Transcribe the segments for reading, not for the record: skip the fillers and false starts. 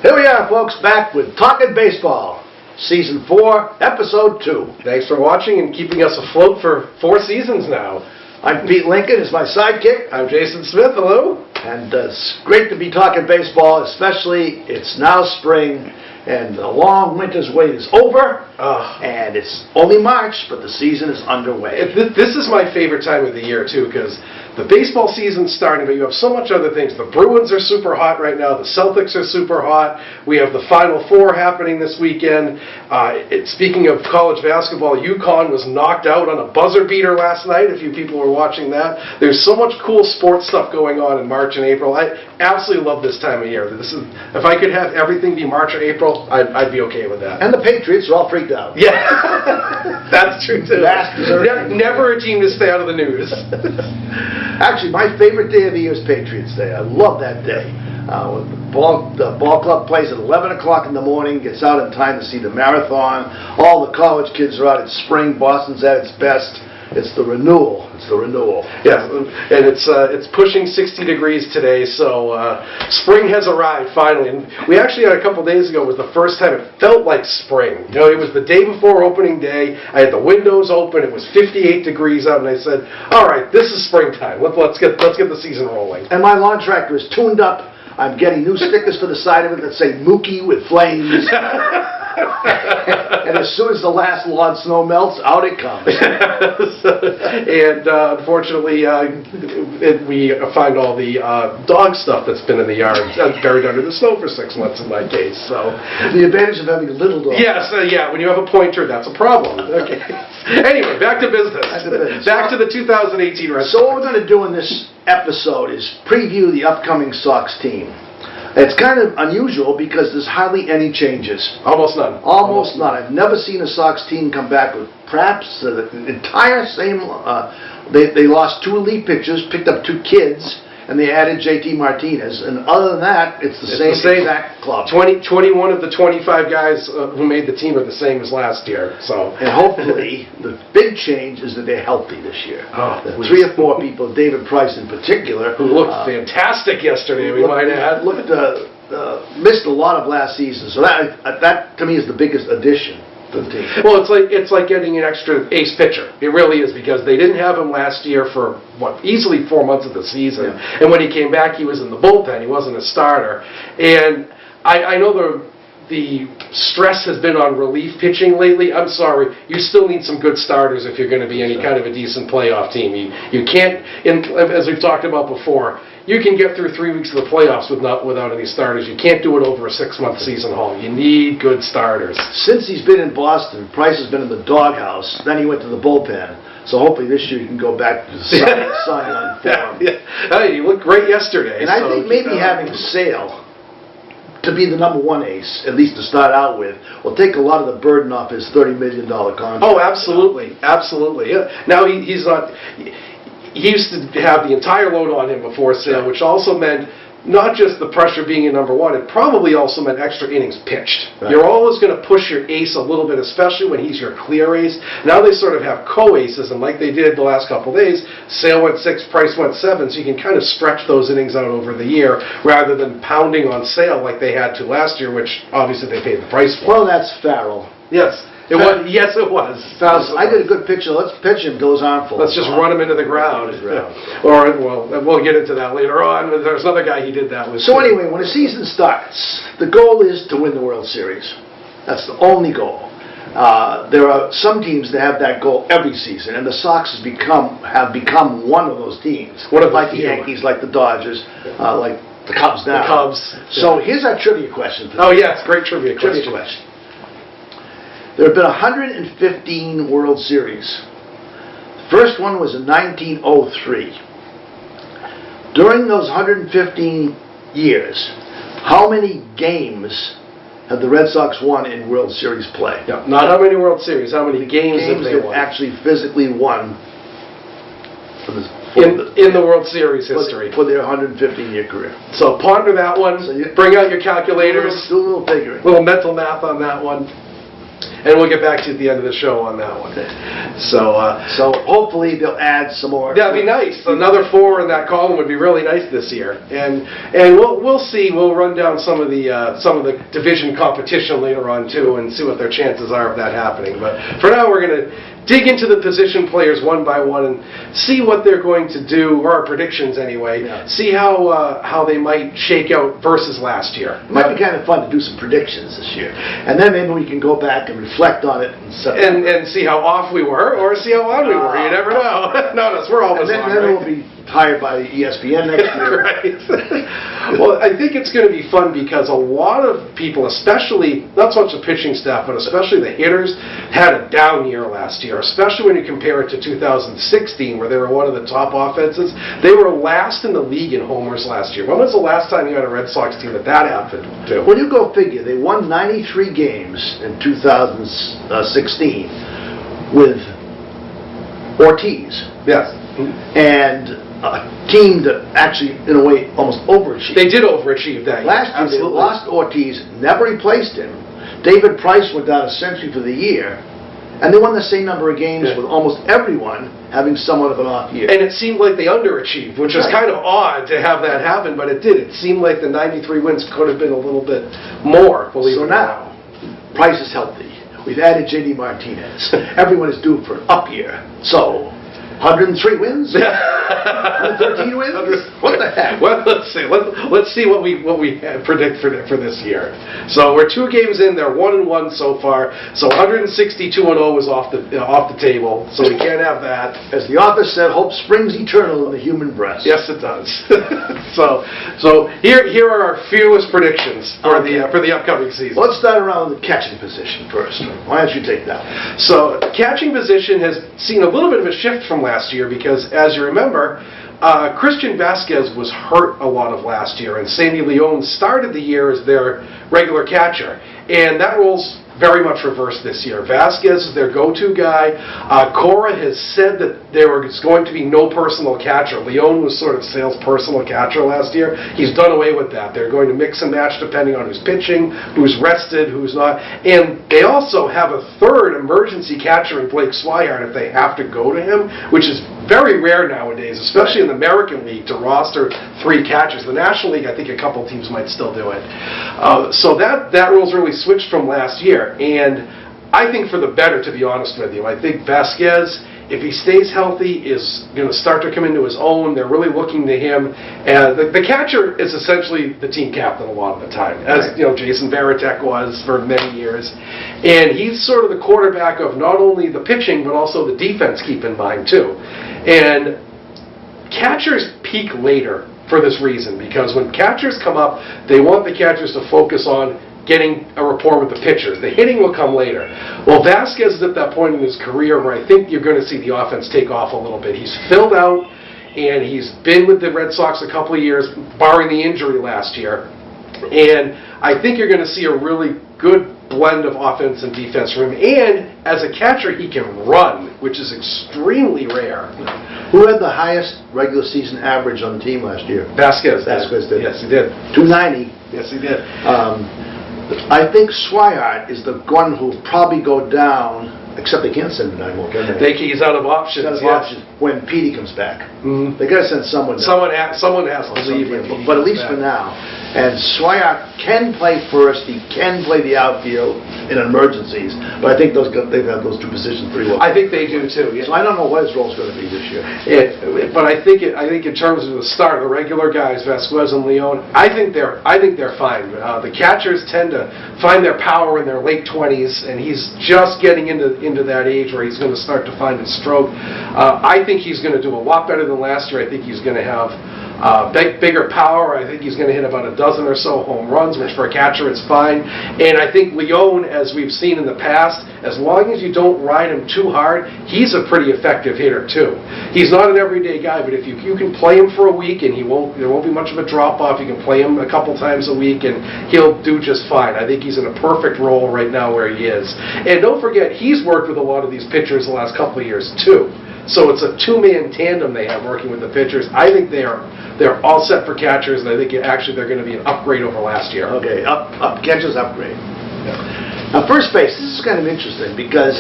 Here we are, folks, back with Talkin' Baseball, Season 4, Episode 2. Thanks for watching and keeping us afloat for 4 seasons now. I'm Pete Lincoln, is my sidekick. I'm Jason Smith, hello. And it's great to be talking baseball, especially it's now spring, and the long winter's wait is over, and it's only March, but the season is underway. This is my favorite time of the year, too, because the baseball season's starting, but you have so much other things. The Bruins are super hot right now. The Celtics are super hot. We have the Final Four happening this weekend. Speaking of college basketball, UConn was knocked out on a buzzer beater last night, if you people were watching that. There's so much cool sports stuff going on in March and April. I absolutely love this time of year. If I could have everything be March or April, I'd be okay with that. And the Patriots are all freaked out. Yeah, that's true, too. Never a team to stay out of the news. Actually, my favorite day of the year is Patriots Day. I love that day. When the ball club plays at 11 o'clock in the morning, gets out in time to see the marathon. All the college kids are out. It's spring. Boston's at its best. It's the renewal. It's the renewal. Yeah, and it's pushing 60 degrees today, so spring has arrived finally. And we actually had a couple days ago was the first time it felt like spring. You know, it was the day before opening day. I had the windows open. It was 58 degrees out, and I said, "All right, this is springtime. Let's get the season rolling." And my lawn tractor is tuned up. I'm getting new stickers for the side of it that say "Mookie with flames." And as soon as the last lawn snow melts, out it comes. And unfortunately, we find all the dog stuff that's been in the yard buried under the snow for 6 months in my case. So the advantage of having a little dog. Yes, when you have a pointer, that's a problem. Okay. Anyway, back to business. Back to the 2018 Red Sox. So what we're going to do in this episode is preview the upcoming Sox team. It's kind of unusual because there's hardly any changes. Almost none. Almost none. I've never seen a Sox team come back with perhaps the entire same... They lost 2 elite pitchers, picked up 2 kids, and they added JT Martinez. And other than that, it's the same exact club. 21 of the 25 guys who made the team are the same as last year. So, and hopefully, the big change is that they're healthy this year. Oh, 3 or 4 people, David Price in particular, who looked fantastic yesterday, we might add. Missed a lot of last season. So that to me is the biggest addition. Well, it's like getting an extra ace pitcher. It really is, because they didn't have him last year for easily 4 months of the season. Yeah. And when he came back, he was in the bullpen. He wasn't a starter. And I know the stress has been on relief pitching lately. I'm sorry, you still need some good starters if you're going to be any kind of a decent playoff team. You can't, as we've talked about before, you can get through 3 weeks of the playoffs without any starters. You can't do it over a 6-month season haul. You need good starters. Since he's been in Boston, Price has been in the doghouse. Then he went to the bullpen. So hopefully this year you can go back to the Cy Young form. Hey, you looked great yesterday. And I think maybe having Sale to be the number 1 ace, at least to start out with, will take a lot of the burden off his $30 million contract. Oh, absolutely. Absolutely. Yeah. Now he's not... He used to have the entire load on him before Sale, which also meant not just the pressure being in number 1, it probably also meant extra innings pitched. Right. You're always going to push your ace a little bit, especially when he's your clear ace. Now they sort of have co-aces, and like they did the last couple of days, Sale went 6, Price went 7, so you can kind of stretch those innings out over the year rather than pounding on Sale like they had to last year, which obviously they paid the price for. Well, that's Farrell. Yes. It was. Yes, it was. I did a good pitcher. Let's pitch him till his arm falls. Let's just run him into the ground. Or, well, we'll get into that later on. There's another guy he did that with. So anyway, when a season starts, the goal is to win the World Series. That's the only goal. There are some teams that have that goal every season, and the Sox have become one of those teams. Like the Yankees, like the Dodgers, like the Cubs now. The Cubs. So here's our trivia question today. Oh, yes, great trivia question. There have been 115 World Series. The first one was in 1903. During those 115 years, how many games have the Red Sox won in World Series play? Yeah, not how many World Series, how many games have they they've won? actually physically won In the World Series history. For their 115-year career. So ponder that one, So you- bring out your calculators, Do a little figuring. little mental math on that one, and we'll get back to you at the end of the show on that one. So hopefully they'll add some more. That'd be nice. Another 4 in that column would be really nice this year. And we'll see. We'll run down some of the division competition later on too, and see what their chances are of that happening. But for now, we're going to dig into the position players one by one and see what they're going to do, or our predictions anyway. Yeah. See how they might shake out versus last year. It might be kind of fun to do some predictions this year, and then maybe we can go back and reflect on it and see how off we were, or see how on we were. You never know. No, we're always on, then right? we'll be hired by ESPN next year. Right. Well, I think it's going to be fun because a lot of people, especially, not so much the pitching staff, but especially the hitters, had a down year last year, especially when you compare it to 2016, where they were one of the top offenses. They were last in the league in homers last year. When was the last time you had a Red Sox team that happened to? When you go figure, they won 93 games in 2016 with Ortiz. Yes. And a team that actually, in a way, almost overachieved. They did overachieve that year. Last year, Absolutely. they lost Ortiz, never replaced him. David Price went down a century for the year, and they won the same number of games with almost everyone having somewhat of an off year. And it seemed like they underachieved, which is kind of odd to have that happen, but it did. It seemed like the 93 wins could have been a little bit more, believe it or not. Now, Price is healthy. We've added J.D. Martinez. Everyone is due for an up year. So, 103 wins? 113 wins? What the heck? Well, let's see. Let's see what we predict for this year. So we're 2 games in. They're 1-1 so far. So 162-0 is off the table. So we can't have that. As the author said, hope springs eternal in the human breast. Yes, it does. so here are our fewest predictions for the upcoming season. Let's start around with the catching position first. Why don't you take that one? So catching position has seen a little bit of a shift from last year because, as you remember, Christian Vasquez was hurt a lot of last year, and Sandy Leon started the year as their regular catcher, and that role's very much reversed this year. Vasquez is their go-to guy. Cora has said that there is going to be no personal catcher. Leon was sort of Sale's personal catcher last year. He's done away with that. They're going to mix and match depending on who's pitching, who's rested, who's not. And they also have a third emergency catcher in Blake Swihart if they have to go to him, which is very rare nowadays, especially in the American League, to roster 3 catchers. The National League, I think a couple teams might still do it. So that rule's really switched from last year. And I think for the better, to be honest with you. I think Vasquez, if he stays healthy, is going to start to come into his own. They're really looking to him. And the catcher is essentially the team captain a lot of the time, as Jason Varitek was for many years. And he's sort of the quarterback of not only the pitching, but also the defense, keep in mind, too. And catchers peak later for this reason, because when catchers come up, they want the catchers to focus on getting a rapport with the pitchers. The hitting will come later. Well, Vasquez is at that point in his career where I think you're going to see the offense take off a little bit. He's filled out, and he's been with the Red Sox a couple of years, barring the injury last year. And I think you're going to see a really good blend of offense and defense from him. And as a catcher, he can run, which is extremely rare. Who had the highest regular season average on the team last year? Vasquez did. Yes, he did. 290. Yes, he did. I think Swihart is the one who'll probably go down, except they can't send him anymore, can they? He's out of options. He's out of options when Petey comes back. Mm-hmm. They got to send someone. Someone has to leave him. But at least for now. And Swihart can play first. He can play the outfield in emergencies. But I think they've had those 2 positions pretty well. I think they do too. Yeah. So I don't know what his role's going to be this year. But I think in terms of the start, the regular guys, Vasquez and Leon, I think they're fine. The catchers tend to find their power in their late 20s, and he's just getting into that age where he's going to start to find his stroke. I think he's going to do a lot better than last year. I think he's going to have Bigger power. I think he's going to hit about a dozen or so home runs, which for a catcher is fine. And I think Leone, as we've seen in the past, as long as you don't ride him too hard, he's a pretty effective hitter too. He's not an everyday guy, but if you can play him for a week and there won't be much of a drop off. You can play him a couple times a week and he'll do just fine. I think he's in a perfect role right now where he is. And don't forget, he's worked with a lot of these pitchers the last couple of years too. So it's a two-man tandem they have working with the pitchers. I think they're all set for catchers, and I think actually they're going to be an upgrade over last year. Okay, catchers upgrade. Now, first base, this is kind of interesting because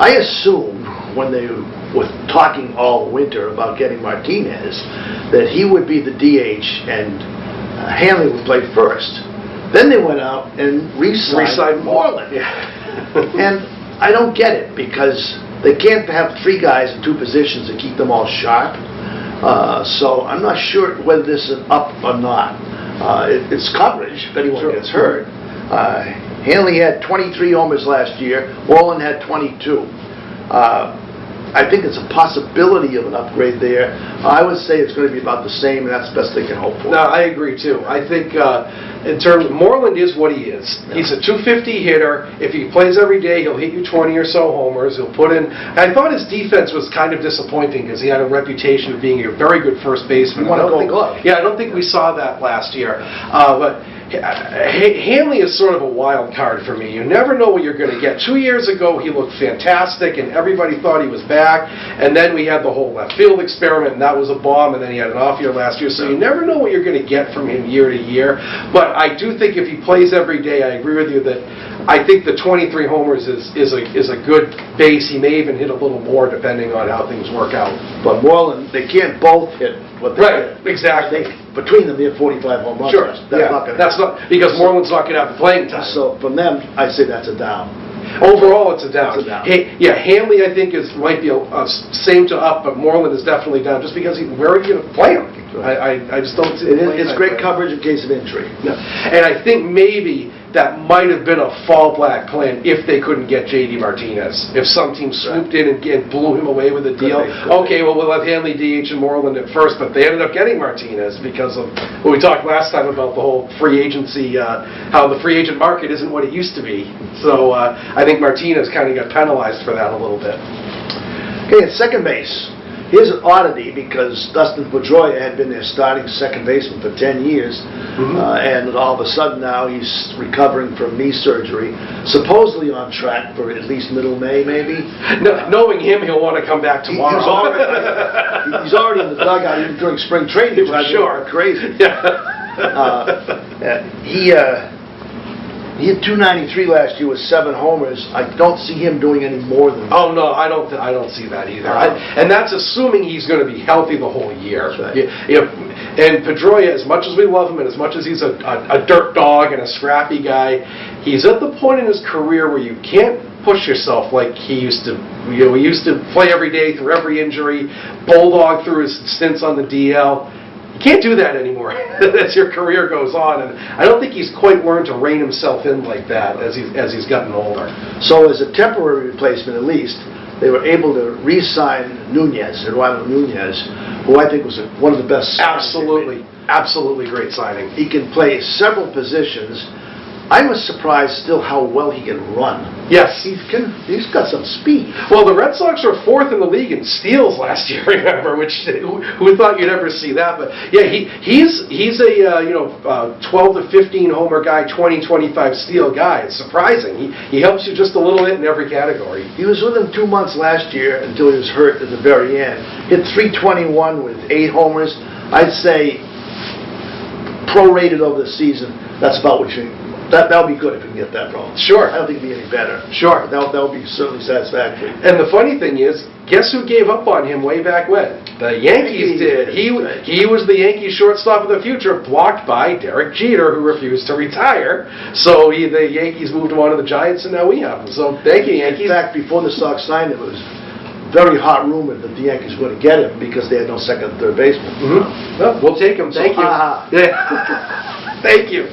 I assumed when they were talking all winter about getting Martinez that he would be the DH and Hanley would play first. Then they went out and re-signed Moreland. Yeah. And I don't get it because they can't have three guys in two positions and keep them all sharp. So I'm not sure whether this is an up or not. It's coverage if anyone gets hurt. Hanley had 23 homers last year. Moreland had 22. I think it's a possibility of an upgrade there. I would say it's going to be about the same, and that's the best they can hope for. No, I agree too. I think in terms of Moreland is what he is. Yeah. He's a 250 hitter. If he plays every day, he'll hit you 20 or so homers. He'll put in. I thought his defense was kind of disappointing because he had a reputation of being a very good first baseman. I don't think we saw that last year. But Hanley is sort of a wild card for me. You never know what you're going to get. 2 years ago, he looked fantastic, and everybody thought he was back. And then we had the whole left field experiment, and that was a bomb. And then he had an off year last year. So you never know what you're going to get from him year to year. But I do think if he plays every day, I agree with you that I think the 23 homers is a good base. He may even hit a little more depending on how things work out. But Moreland, they can't both hit what they hit. Exactly. Between them, they have 45 home runs. Sure. That's not because Moreland's not going to have the playing time. So from them, I say that's a down. Overall, it's a down. It's a down. Hanley, I think, might be a same to up, but Moreland is definitely down just because where are you going to play him? I just don't see it's great coverage in case of injury. Yeah. And I think maybe that might have been a fallback plan if they couldn't get J.D. Martinez. If some team swooped in and blew him away with a deal, well, we'll have Hanley, DH, and Moreland at first, but they ended up getting Martinez because of what we talked last time about the whole free agency, how the free agent market isn't what it used to be. So I think Martinez kind of got penalized for that a little bit. Okay, at second base. Here's an oddity because Dustin Pedroia had been their starting second baseman for 10 years, and all of a sudden now he's recovering from knee surgery, supposedly on track for at least middle May, maybe. Knowing him, he'll want to come back tomorrow. He's already in the dugout even during spring training, which I think crazy. He hit 293 last year with 7 homers. I don't see him doing any more than that. Oh no, I don't see that either. And that's assuming he's going to be healthy the whole year. That's right. And Pedroia, as much as we love him and as much as he's a dirt dog and a scrappy guy, he's at the point in his career where you can't push yourself like he used to. We used to play every day through every injury, bulldog through his stints on the DL. You can't do that anymore as your career goes on, and I don't think he's quite learned to rein himself in like that as he's gotten older. So as a temporary replacement at least, they were able to re-sign Eduardo Nunez, who I think was one of the best. Absolutely great signing. He can play several positions. I was surprised still how well he can run. Yes. He's got some speed. Well, the Red Sox were 4th in the league in steals last year, remember, which who thought you'd ever see that? But yeah, he's a 12 to 15 homer guy, 20-25 steal guy. It's surprising. He helps you just a little bit in every category. He was with them 2 months last year until he was hurt at the very end. Hit 321 with 8 homers. I'd say prorated over the season. That's about what you. That'll be good if we can get that wrong. Sure. I don't think it'll be any better. Sure. That'll be certainly satisfactory. And the funny thing is, guess who gave up on him way back when? The Yankees did. He was the Yankee shortstop of the future, blocked by Derek Jeter, who refused to retire. So the Yankees moved him on to the Giants, and now we have him. So thank you, Yankees. In fact, before the Sox signed him, it was very hot rumored that the Yankees were going to get him because they had no second and third baseman. Well, we'll take him. Thank you. Thank you.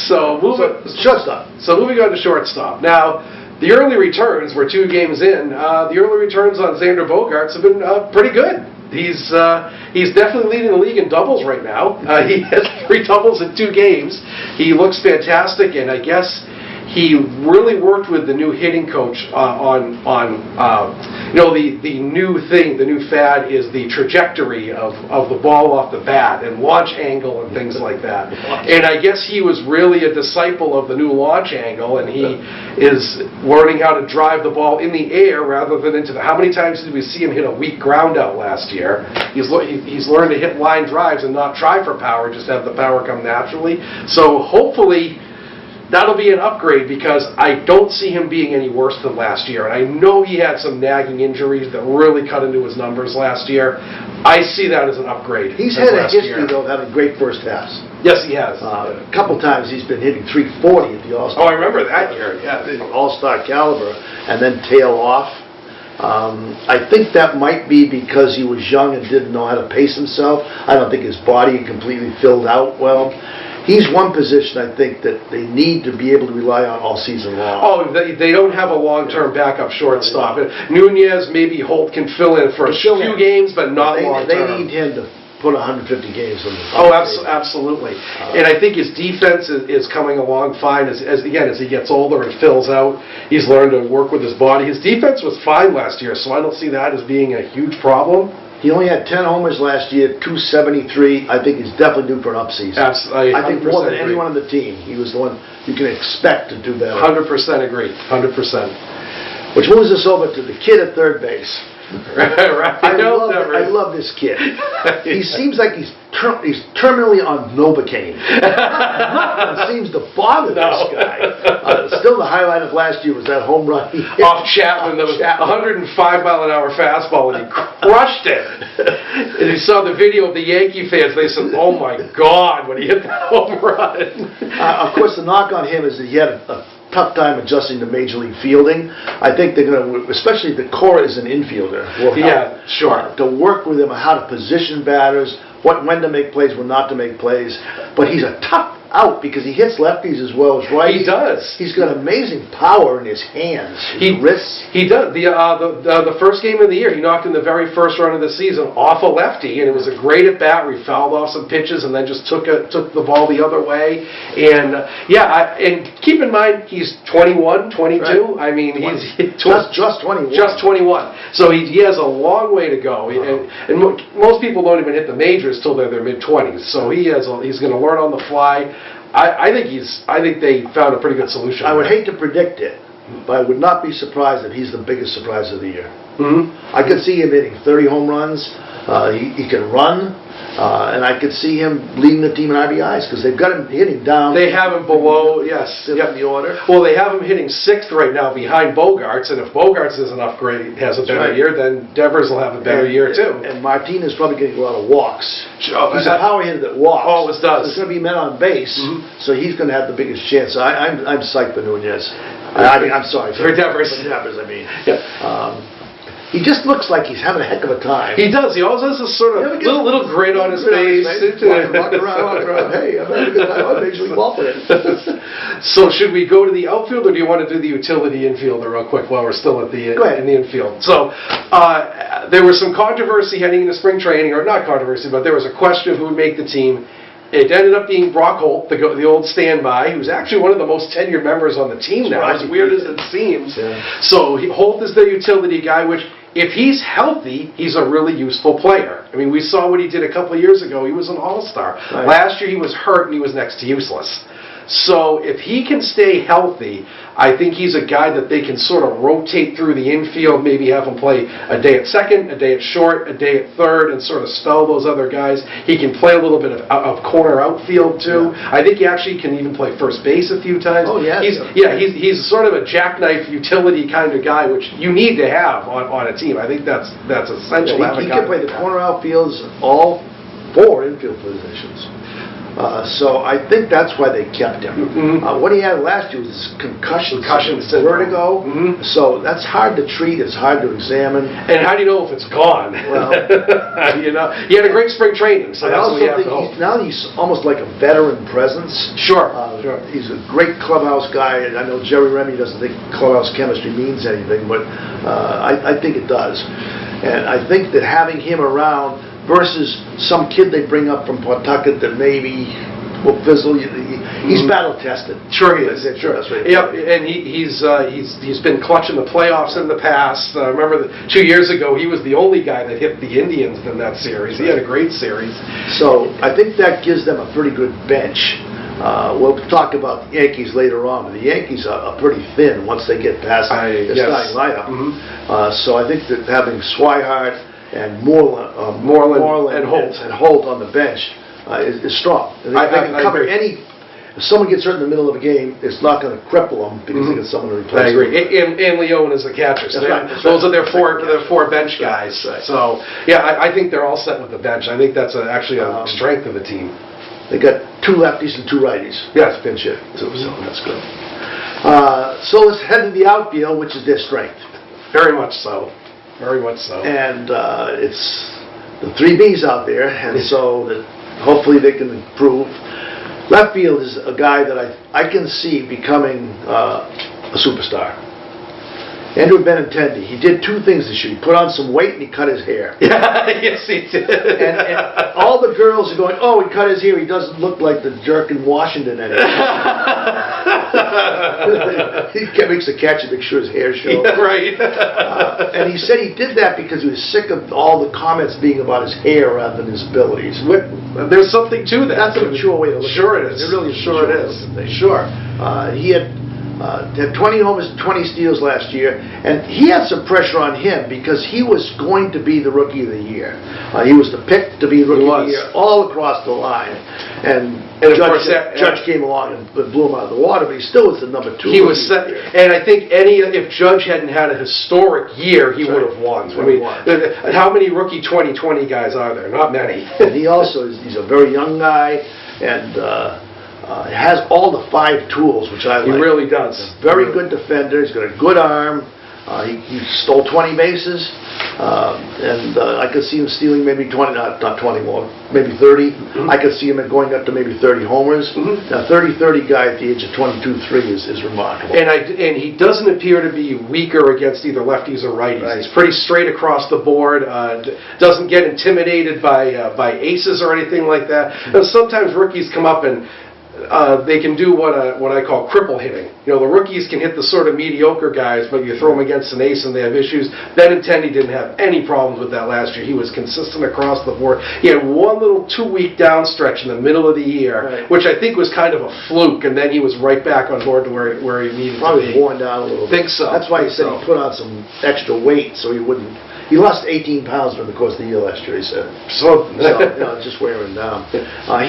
So moving shortstop. So moving on to shortstop. Now, the early returns, we're 2 games in, the early returns on Xander Bogaerts have been pretty good. He's definitely leading the league in doubles right now. He has 3 doubles in 2 games. He looks fantastic, and I guess he really worked with the new hitting coach on the new thing, the new fad is the trajectory of the ball off the bat and launch angle and things like that. And I guess he was really a disciple of the new launch angle, and he is learning how to drive the ball in the air rather than into the... How many times did we see him hit a weak ground out last year? He's learned to hit line drives and not try for power, just have the power come naturally. So hopefully that'll be an upgrade, because I don't see him being any worse than last year. And I know he had some nagging injuries that really cut into his numbers last year. I see that as an upgrade. He's had a history, though, of having great first halves. Yes, he has. A couple times he's been hitting 340 at the All-Star. Oh, I remember that year, yeah. All-Star caliber, and then tail off. I think that might be because he was young and didn't know how to pace himself. I don't think his body had completely filled out well. He's one position, I think, that they need to be able to rely on all season long. Oh, they don't have a long-term backup shortstop. Nunez, maybe Holt can fill in for a few games, but not long-term. They need him to put 150 games on the absolutely. And I think his defense is coming along fine as he gets older and fills out. He's learned to work with his body. His defense was fine last year, so I don't see that as being a huge problem. He only had 10 homers last year, 273. I think he's definitely due for an upseason. Absolutely. I think more than anyone on the team, he was the one you can expect to do better. 100% agree. 100%. Which moves us over to the kid at third base. Right. I love this kid. He seems like he's terminally on Novocaine. Nothing seems to bother this guy. Still, the highlight of last year was that home run he hit off Chapman. That was 105-mile-an-hour fastball, and he crushed it. And you saw the video of the Yankee fans. They said, "Oh my God!" when he hit that home run. Of course, the knock on him is that he had a tough time adjusting to Major League fielding. I think they're going to, especially the core is an infielder. Yeah, sure. To work with him on how to position batters, when to make plays, when not to make plays. But he's a tough out because he hits lefties as well as righties. He does. He's got amazing power in his hands, his wrists. He does. The first game of the year, he knocked in the very first run of the season off a lefty, and it was a great at bat where he fouled off some pitches and then just took the ball the other way. And and keep in mind he's 21, 22. Right. I mean, he's just 21. Just 21. So he has a long way to go. And most people don't even hit the majors till they're their mid-20s. So he's going to learn on the fly. I think they found a pretty good solution. I would hate to predict it, but I would not be surprised if he's the biggest surprise of the year. Mm-hmm. I could see him hitting 30 home runs. He can run. And I could see him leading the team in RBIs because they've got him hitting down. They have him below, yes. Yep. The order. Well, they have him hitting 6th right now behind Bogaerts, and if Bogaerts is an upgrade, has a better year, then Devers will have a better year too. And Martinez probably getting a lot of walks. Sure. He's a power hitter that walks. Always does. So there's going to be men on base, so he's going to have the biggest chance. So I'm psyched for Nunez. I'm sorry. For Devers. For Devers, I mean. Yeah. He just looks like he's having a heck of a time. He does. He always has this sort of little grin on his face. Walk around. Hey, I'm having a good time. I'm Major League Ball player. So should we go to the outfield, or do you want to do the utility infielder real quick while we're still at in the infield? So there was some controversy heading into spring training, or not controversy, but there was a question of who would make the team. It ended up being Brock Holt, the old standby, who's actually one of the most tenured members on the team now, as weird as it seems. Yeah. So Holt is the utility guy, which, if he's healthy, he's a really useful player. I mean, we saw what he did a couple of years ago. He was an all-star. Right. Last year he was hurt and he was next to useless. So if he can stay healthy, I think he's a guy that they can sort of rotate through the infield, maybe have him play a day at second, a day at short, a day at third, and sort of spell those other guys. He can play a little bit of corner outfield too. Yeah. I think he actually can even play first base a few times. Oh yeah. He's sort of a jackknife utility kind of guy, which you need to have on a team. I think that's essential. Yeah, he can play the corner outfields, all 4 infield positions. So I think that's why they kept him. Mm-hmm. What he had last year was concussion syndrome. vertigo. Mm-hmm. So that's hard to treat. It's hard to examine. And how do you know if it's gone? Well, you know, he had a great spring training, so I that's also what you have think to hope. now he's almost like a veteran presence. Sure. He's a great clubhouse guy, and I know Jerry Remy doesn't think clubhouse chemistry means anything, but I think it does. And I think that having him around versus some kid they bring up from Pawtucket that maybe will fizzle, he's battle tested. Sure he is. Sure. That's right. Yep, and he's been clutching the playoffs in the past. Remember, 2 years ago, he was the only guy that hit the Indians in that series. He had a great series. So I think that gives them a pretty good bench. We'll talk about the Yankees later on, but the Yankees are pretty thin once they get past the starting lineup. So I think that having Swihart and Moreland and Holt on the bench is strong. They can cover agree. any. If someone gets hurt in the middle of a game, it's not going to cripple them because they get someone to replace. I agree. And Leone is a catcher. So those are their four bench guys. So yeah, I think they're all set with the bench. I think that's actually a strength of the team. They got 2 lefties and 2 righties. Yes, pinch hit too, so that's good. So let's head to the outfield, which is their strength. Very much so. Very much so. And it's the 3 Bs out there, and so that hopefully they can improve. Left field is a guy that I can see becoming a superstar. Andrew Benintendi, he did 2 things this year. He put on some weight and he cut his hair. Yes, he did. And all the girls are going, oh, he cut his hair. He doesn't look like the jerk in Washington anymore. He makes a catch and make sure his hair shows. Yeah, right. And he said he did that because he was sick of all the comments being about his hair rather than his abilities. There's something to that. That's a mature way to look Sure at it. it is. It really is. Sure it is. Sure. He had 20 homers and 20 steals last year, and he had some pressure on him because he was going to be the Rookie of the Year. He was the pick to be Rookie of the Year all across the line. And Judge came along and blew him out of the water, but he still was the number 2. He was set, and I think if Judge hadn't had a historic year, he would have won. I mean, how many rookie 2020 guys are there? Not many. And he also he's a very young guy, and has all the 5 tools, which I like. He really does. Very good defender. He's got a good arm. He stole 20 bases, and I could see him stealing maybe 20, not 20 more, maybe 30. I could see him going up to maybe 30 homers. Now, 30-30 guy at the age of 22-3 is remarkable. And he doesn't appear to be weaker against either lefties or righties. Right. He's pretty straight across the board. Doesn't get intimidated by aces or anything like that. And sometimes rookies come up and they can do what I call cripple hitting. You know, the rookies can hit the sort of mediocre guys, but you throw them against an ace and they have issues. Benintendi didn't have any problems with that last year. He was consistent across the board. He had one little 2-week down stretch in the middle of the year, which I think was kind of a fluke, and then he was right back on board to where he needed to be. Probably worn down a little bit. Think so. That's why he said he put on some extra weight so he wouldn't. He lost 18 pounds during the course of the year last year, he said. So just wearing down.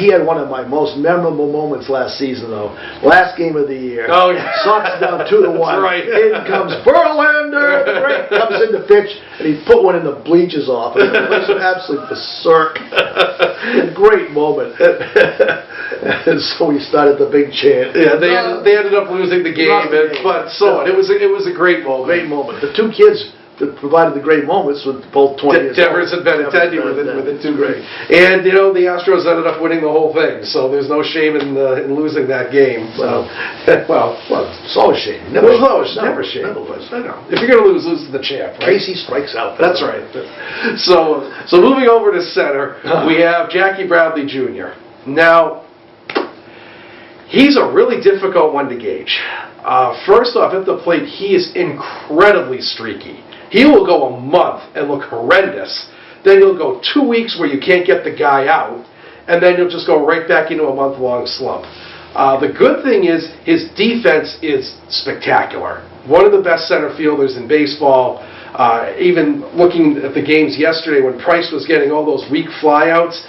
He had one of my most memorable moments last season, though. Last game of the year. Oh, yeah. Sox down 2-1. Right. In comes Verlander. Comes in to pitch, and he put one in the bleachers off. And it was an absolute berserk. A great moment. And so we started the big chant. Yeah, they ended up losing the game, but so it was a great moment. Great moment. The 2 kids that provided the great moments with both 20 years old. Devers and Benintendi were the 2 great. And, you know, the Astros ended up winning the whole thing, so there's no shame in losing that game. So. Well, it's always shame. Never shame. I know. If you're going to lose to the champ, right? Casey strikes out. That's right. So moving over to center, we have Jackie Bradley Jr. Now, he's a really difficult one to gauge. First off, at the plate, he is incredibly streaky. He will go a month and look horrendous. Then he'll go 2 weeks where you can't get the guy out, and then he'll just go right back into a month-long slump. The good thing is his defense is spectacular. One of the best center fielders in baseball. Even looking at the games yesterday when Price was getting all those weak flyouts,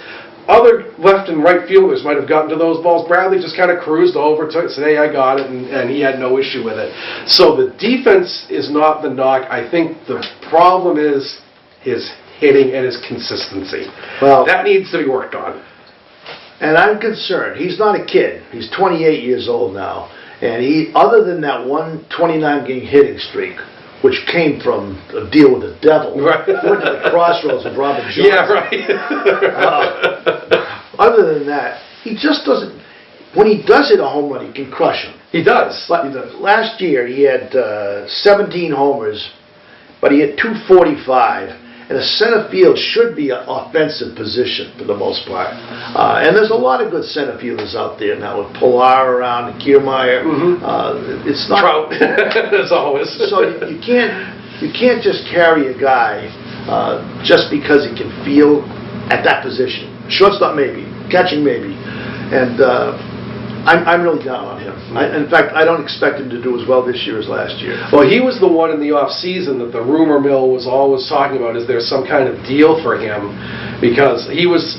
other left and right fielders might have gotten to those balls. Bradley just kind of cruised over, said, hey, I got it, and he had no issue with it. So the defense is not the knock. I think the problem is his hitting and his consistency. Well, that needs to be worked on. And I'm concerned. He's not a kid. He's 28 years old now. And he, other than that one 29-game hitting streak, which came from a deal with the devil. Right. He went to the crossroads with Robert Johnson. Yeah, right. Other than that, he just doesn't. When he does hit a home run, he can crush him. He does. But He does. last year, he had 17 homers, but he had 245. And the center field should be an offensive position for the most part. And there's a lot of good center fielders out there now with Pilar around and Kiermaier. It's not Trout, as always. So you can't just carry a guy just because he can field at that position. Shortstop maybe, catching maybe, and I'm really down on him. In fact, I don't expect him to do as well this year as last year. Well, he was the one in the off-season that the rumor mill was always talking about. Is there some kind of deal for him? Because he was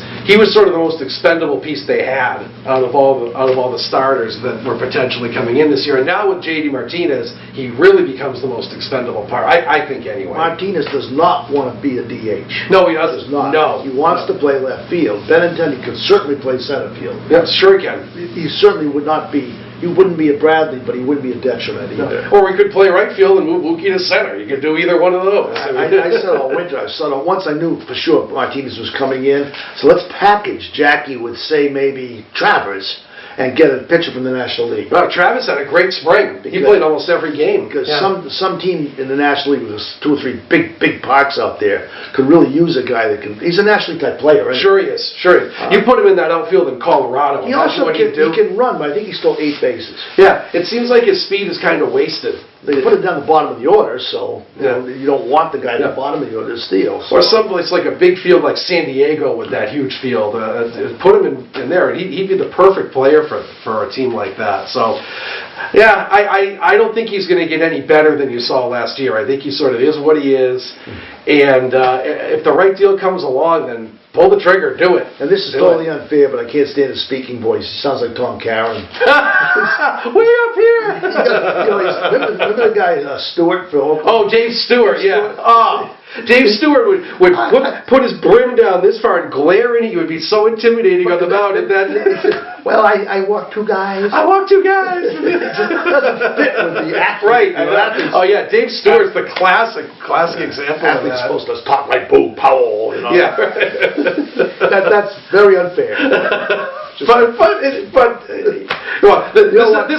sort of the most expendable piece they had out of all the starters that were potentially coming in this year. And now with J.D. Martinez, he really becomes the most expendable part. I think anyway. Martinez does not want to be a DH. No, he doesn't. Does not. No, He wants to play left field. Benintendi could certainly play center field. Yeah, sure he can. He certainly would not be. He wouldn't be a Bradley, but he wouldn't be a detriment either. Or we could play right field and move Mookie to center. You could do either one of those. I said all winter. I said once I knew for sure Martinez was coming in. So let's package Jackie with, say, maybe Travers and get a pitcher from the National League. Well, Travis had a great spring. He played almost every game. Because some team in the National League with 2 or 3 big parks out there could really use a guy that can. He's a National League type player. Isn't Sure he is. Sure he is. You put him in that outfield in Colorado. He also what he'd do. he can run, but I think he stole 8 bases. Yeah, it seems like his speed is kind of wasted. They put him down the bottom of the order, so you don't want the guy at the bottom of the order to steal. So. Or someplace like a big field like San Diego with that huge field. Put him in there, and he'd be the perfect player for a team like that. So, yeah, I don't think he's going to get any better than you saw last year. I think he sort of is what he is. And if the right deal comes along, then pull the trigger, do it. And this is totally unfair, but I can't stand his speaking voice. He sounds like Tom Caron. Way up here! Remember the guy Stewart for Oakland? Oh, Dave Stewart, yeah. Oh, Dave Stewart would put his brim down this far and glare in at you. It would be so intimidating on the mound. Well, I walk 2 guys. I walk 2 guys. It doesn't fit with the athlete. Right. Oh, yeah, Dave Stewart's the classic example of Athlete's that. supposed to talk like Boo Powell, you know. Yeah. That's very unfair. This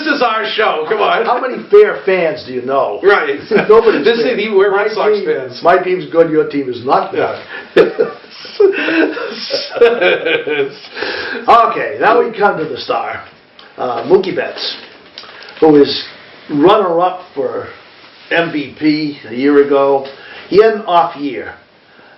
is our show. Come on. How many fair fans do you know? Right. Nobody's fair. We're Red Sox fans. My team's good, your team is not good. Okay, now we come to the star. Mookie Betts, who is runner-up for MVP a year ago. He had an off year.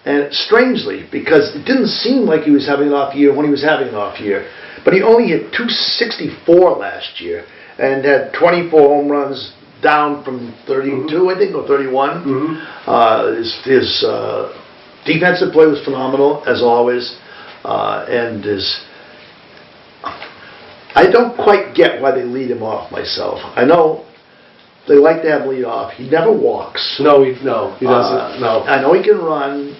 And strangely, because it didn't seem like he was having an off year when he was having an off year, but he only hit .264 last year and had 24 home runs, down from 32, I think, or 31. His defensive play was phenomenal, as always, and I don't quite get why they lead him off myself. I know they like to have him lead off. He never walks. No, he doesn't. No. I know he can run,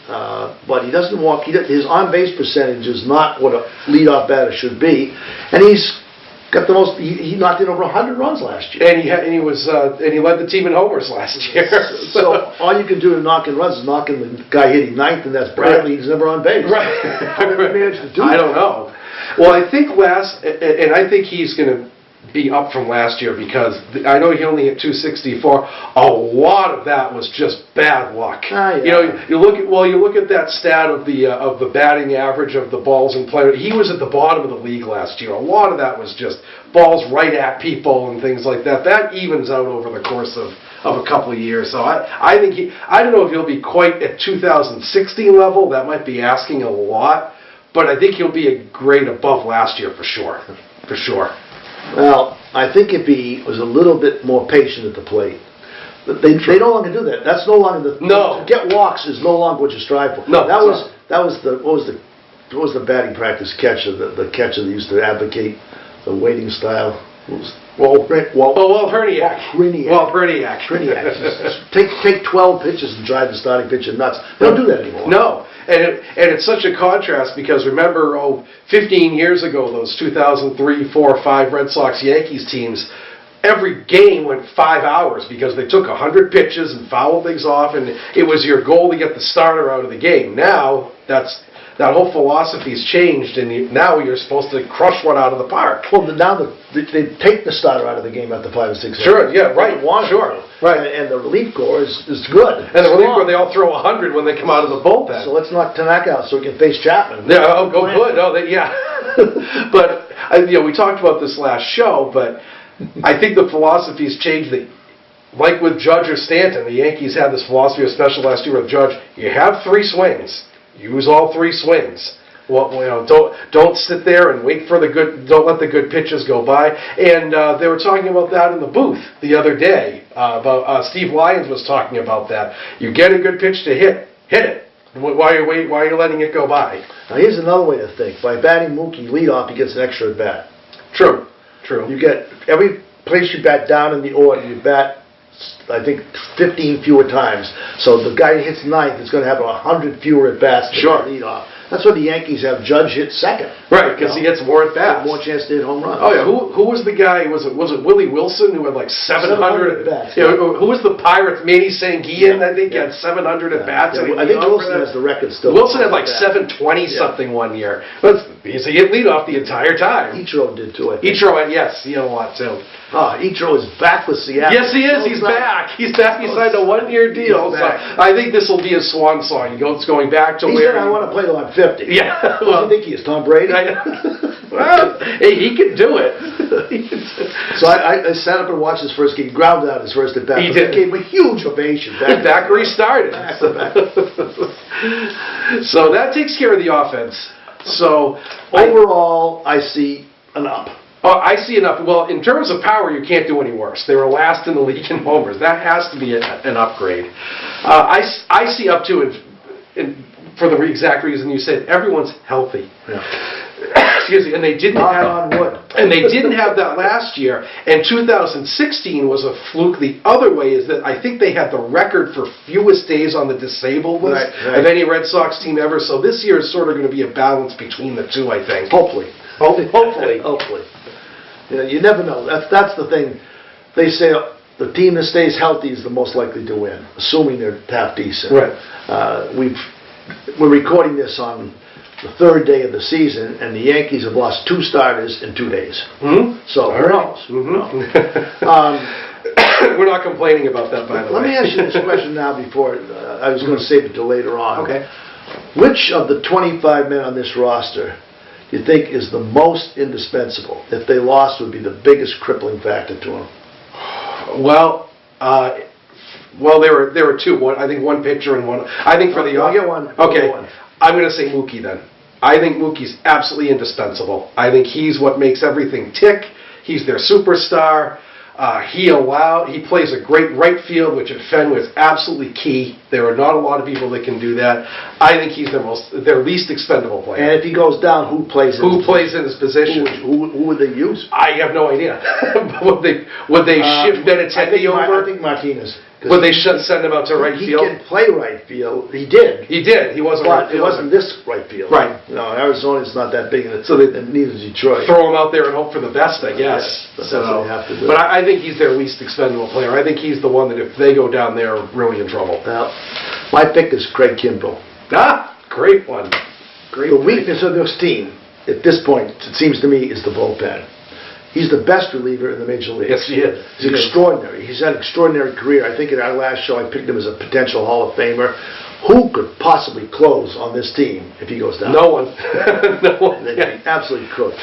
but he doesn't walk. His on-base percentage is not what a leadoff batter should be, and he's got the most. He knocked in over 100 runs last year, and he led the team in homers last year. So all you can do to knock in runs is knock in the guy hitting ninth, and that's Bradley. He's never on base. Right. How did he manage to do that? I don't know. Well, I think I think he's going to be up from last year because I know he only hit .264. A lot of that was just bad luck. Yeah. You know, you look at that stat of the batting average of the balls in play. He was at the bottom of the league last year. A lot of that was just balls right at people and things like that. That evens out over the course of a couple of years. So I think I don't know if he'll be quite at 2016 level. That might be asking a lot, but I think he'll be a grade above last year for sure. For sure. Well, I think if he was a little bit more patient at the plate. They no longer do that. That's no longer No. To get walks is no longer what you strive for. No, that was what was the batting practice catcher? The catcher that used to advocate the waiting style. Walt Hriniak. Walt Hriniak. Take 12 pitches and drive the starting pitcher nuts. They don't do that anymore. No. And it's such a contrast because remember, 15 years ago, those 2003, 4, 5 Red Sox Yankees teams, every game went 5 hours because they took 100 pitches and fouled things off, and it was your goal to get the starter out of the game. Now, that whole philosophy's changed, and now you're supposed to crush one out of the park. Well, now they take the starter out of the game after 5 or 6 Sure, yeah, right. Sure. Right. And the relief corps is good. And the relief corps, they all throw 100 when they come out of the bullpen. So let's knock Tanaka out so we can face Chapman. Yeah, oh, go good. Oh, yeah. But, we talked about this last show, but I think the philosophy's changed. Like with Judge or Stanton, the Yankees had this philosophy, especially last year with Judge, you have 3 swings. Use all 3 swings. Well, don't sit there and wait for the good. Don't let the good pitches go by. And they were talking about that in the booth the other day. Steve Lyons was talking about that. You get a good pitch to hit it. Why are you letting it go by? Now here's another way to think. By batting Mookie leadoff, he gets an extra at bat. True. You get every place you bat down in the order, you bat, I think, 15 fewer times. So the guy who hits ninth is going to have 100 fewer at bats to lead off. That's why the Yankees have Judge hit second. Right, because he gets more at bats. More chance to hit home runs. Oh yeah, who was the guy? Was it Willie Wilson who had like 700 at bats? Who was the Pirates? Manny Sanguillen, I think, had 700 at bats. I think Wilson has the record still. Wilson had like 720 something one year. He hit leadoff the entire time. Ichiro did too. I think. Ichiro, yes, he had a lot too. Ichiro is back with Seattle. Yes, he is. He's back. He's back. He signed a 1-year deal. So I think this will be his swan song. It's going back to where he said, I want to play till I'm 50. Yeah. What do you think he is, Tom Brady? Well, hey, he can do it. So I sat up and watched his first game. He grounded out his first at bat. He did. He gave a huge ovation. Back where he started. So that takes care of the offense. So overall, I see an up. Oh, I see enough. Well, in terms of power, you can't do any worse. They were last in the league in homers. That has to be an upgrade. I see up to it for the exact reason you said. Everyone's healthy. Yeah. Excuse me. And they didn't Knock have on wood. And they didn't have that last year. And 2016 was a fluke. The other way is that I think they had the record for fewest days on the disabled list of any Red Sox team ever. So this year is sort of going to be a balance between the two, I think. Hopefully. Hopefully. You never know. That's the thing. They say the team that stays healthy is the most likely to win, assuming they're half decent. Right. We're recording this on the 3rd day of the season, and the Yankees have lost 2 starters in 2 days. Mm-hmm. So who knows? We're not complaining about that, by the way. Let me ask you this question now before I was going to save it till later on. Okay. Which of the 25 men on this roster do you think is the most indispensable? If they lost, would be the biggest crippling factor to them? Well, there were 2. I think 1 pitcher and 1. I think for the I'll get one. Okay, I'm going to say Mookie then. I think Mookie's absolutely indispensable. I think he's what makes everything tick. He's their superstar. He plays a great right field, which at Fenway is absolutely key. There are not a lot of people that can do that. I think he's their least expendable player. And if he goes down, who plays in his position? Who would they use? I have no idea. would they shift Benintendi over? I think Martinez. Would they send him out to right field? He can play right field. He did. He wasn't right field. It wasn't this right field. Right. No, Arizona's not that big, and neither is Detroit. Throw him out there and hope for the best, I guess. Yes, that's what they have to do. But I think he's their least expendable player. I think he's the one that if they go down, they're really in trouble. Well, my pick is Craig Kimbrell. Great one. The weakness of this team, at this point, it seems to me, is the bullpen. He's the best reliever in the major leagues. Yes, he is. He's extraordinary. He's had an extraordinary career. I think in our last show I picked him as a potential Hall of Famer. Who could possibly close on this team if he goes down? No one. No one. They'd be absolutely cooked.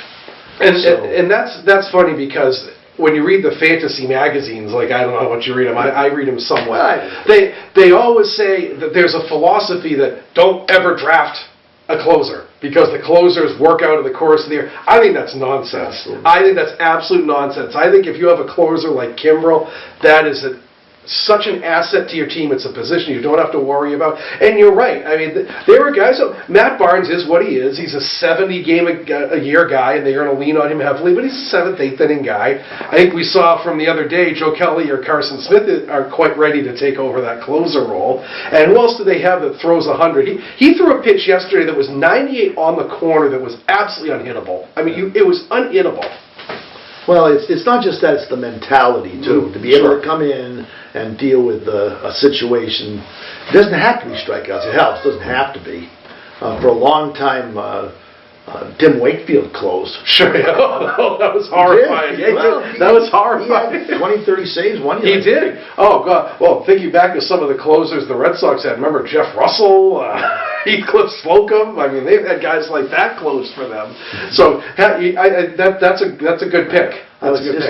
And that's funny because when you read the fantasy magazines, like I don't know how much you read them, I read them somewhat. They always say that there's a philosophy that don't ever draft a closer because the closers work out of the course of the year. I think that's nonsense. Absolutely. I think that's absolute nonsense. I think if you have a closer like Kimbrell, that is such an asset to your team. It's a position you don't have to worry about. And you're right. I mean, there are guys. Matt Barnes is what he is. He's a 70-game-a-year guy, and they're going to lean on him heavily. But he's a 7th, 8th inning guy. I think we saw from the other day, Joe Kelly or Carson Smith are quite ready to take over that closer role. And who else do they have that throws 100? He threw a pitch yesterday that was 98 on the corner that was absolutely unhittable. I mean, it was unhittable. Well, it's not just that, it's the mentality, too. To be able to come in and deal with a situation. It doesn't have to be strikeouts. It helps. It doesn't have to be. For a long time, Tim Wakefield closed. Sure. Oh, that was horrifying. That was horrifying. He had 20, 30 saves one year. He did. Oh, God. Well, thinking back to some of the closers the Red Sox had. Remember Jeff Russell, Heathcliff Slocum? I mean, they've had guys like that close for them. So that's a good pick.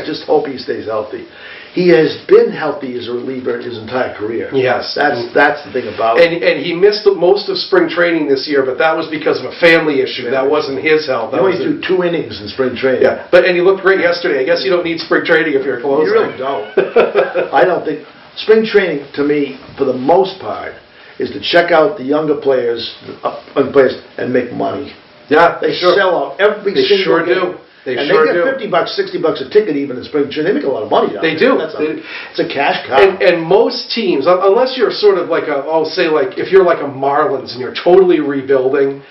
Just hope he stays healthy. He has been healthy as a reliever his entire career. Yes. That's the thing about it. And he missed most of spring training this year, but that was because of a family issue. That wasn't his health. He only threw 2 innings in spring training. Yeah, and he looked great yesterday. I guess you don't need spring training if you're a closer. You really don't. I don't think spring training, to me, for the most part, is to check out the younger players, and make money. Yeah, they sell out every single sure game. Do. They and sure they do. get $50, $60 a ticket even in spring training. They make a lot of money. They do. It's a cash cow. And most teams, unless you're sort of like if you're like a Marlins and you're totally rebuilding,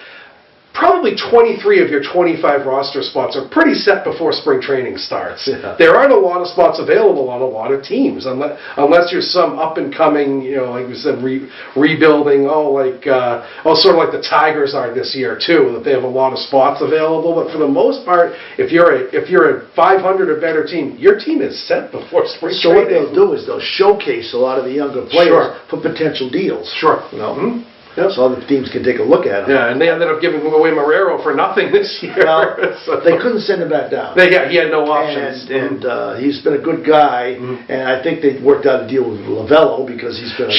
probably 23 of your 25 roster spots are pretty set before spring training starts. Yeah. There aren't a lot of spots available on a lot of teams unless you're some up and coming, like we said, rebuilding. Sort of like the Tigers are this year too, that they have a lot of spots available. But for the most part, if you're a 500 or better team, your team is set before spring training. So what they'll do is they'll showcase a lot of the younger players for potential deals. Sure. Mm-hmm. Yep. So other teams can take a look at him. Yeah, and they ended up giving away Marrero for nothing this year. Well, they couldn't send him back down. He had no options. And he's been a good guy, and I think they worked out a deal with Lavello because he's been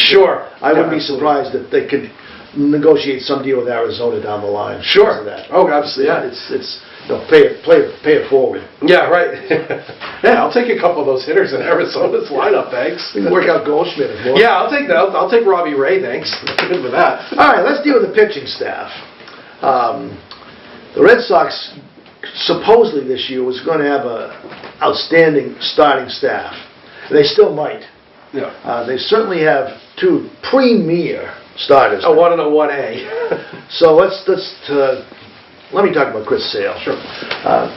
I wouldn't be surprised if they could negotiate some deal with Arizona down the line. Sure. That. Oh, absolutely. Yeah. It's pay it forward. Yeah, right. Yeah, I'll take a couple of those hitters in Arizona's lineup, thanks. We can work out Goldschmidt if more. Yeah, I'll take that. I'll take Robbie Ray, thanks. Good with that. All right, let's deal with the pitching staff. The Red Sox supposedly this year was going to have an outstanding starting staff. They still might. Yeah. They certainly have 2 premier starters. I want to know 1A. So let me talk about Chris Sale. Sure.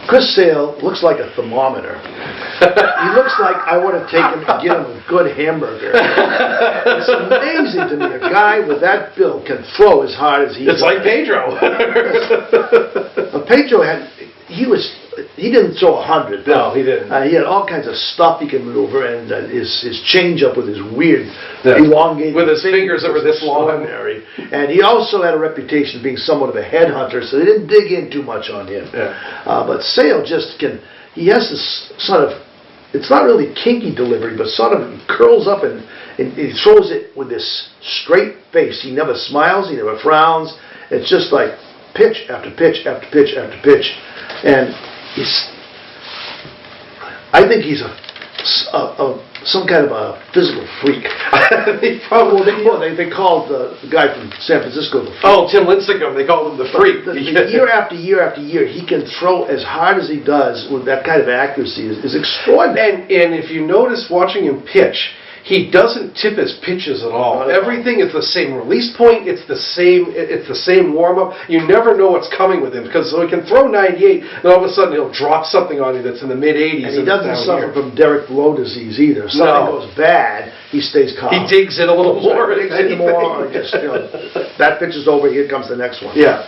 Chris Sale looks like a thermometer. He looks like I want to take him and get him a good hamburger. It's amazing to me. A guy with that build can throw as hard as he It's like Pedro. Pedro he didn't throw 100. No, he didn't. He had all kinds of stuff he could maneuver, and his change-up with his weird, elongated... With his fingers that were this long. And he also had a reputation of being somewhat of a headhunter, so they didn't dig in too much on him. Yeah. But Sale he has this sort of, it's not really kinky delivery, but sort of he curls up and he throws it with this straight face. He never smiles, he never frowns. It's just like pitch after pitch after pitch after pitch. And I think he's some kind of a physical freak. They called the guy from San Francisco the freak. Oh, Tim Lincecum, they called him the freak. Year after year after year, he can throw as hard as he does with that kind of accuracy is extraordinary. And if you notice watching him pitch, he doesn't tip his pitches at all. Everything is the same release point. It's the same warm up. You never know what's coming with him because he can throw 98, and all of a sudden he'll drop something on you that's in the mid 80s. And he doesn't suffer from Derek Blow disease either. If something goes bad, he stays calm. He digs in a little more. That pitch is over. Here comes the next one. Yeah.